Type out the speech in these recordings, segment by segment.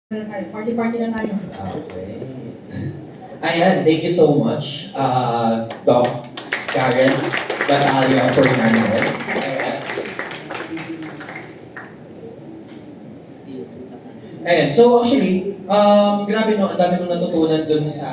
Party-party na tayo. Okay. Ayan, thank you so much, Doc Karen Batalia Fernandez. Ayan, so actually, grabe no, ang dami kong natutunan dun sa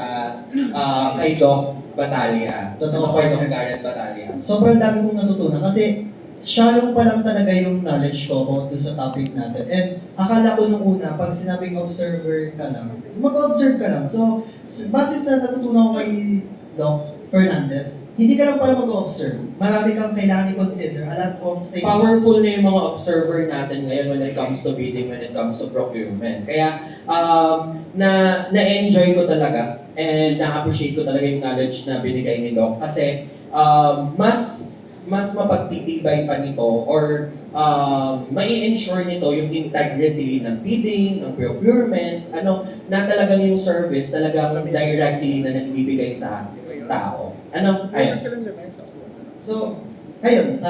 kay Doc Batalia. Totoo kay Doc Karen Batalia. Sobrang dami kong natutunan kasi shallow pa lang talaga yung knowledge ko about doon sa topic natin. And akala ko nung una, pag sinabing observer ka lang, mag-observe ka lang. So, base sa natutunan ko kay Doc Fernandez, hindi ka lang pala mag-observe. Marami kang kailangan i-consider. A lot of things. Powerful na yung mga observer natin ngayon when it comes to bidding, when it comes to procurement. Kaya, na-enjoy ko talaga and na-appreciate ko talaga yung knowledge na binigay ni Doc. Kasi, mas mapagtitibay pa nito or mai-ensure nito yung integrity ng bidding, ng procurement, na talagang yung service talagang directly na naibibigay sa tao. Ayun. So, ayun.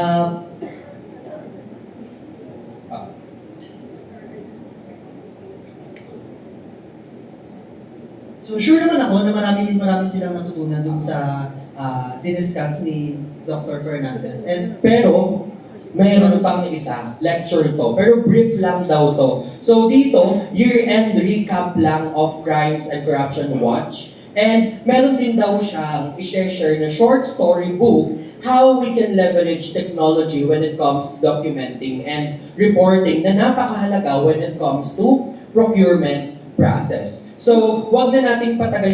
So, sure naman ako na marami silang natutunan dun sa diniscuss ni Dr. Fernandez. And Pero, mayroon pang isa, lecture to, pero brief lang daw to. So dito, year-end recap lang of Crimes and Corruption Watch. And meron din daw siyang i-share na short story book, how we can leverage technology when it comes to documenting and reporting na napakahalaga when it comes to procurement process. So, wag na nating patagalin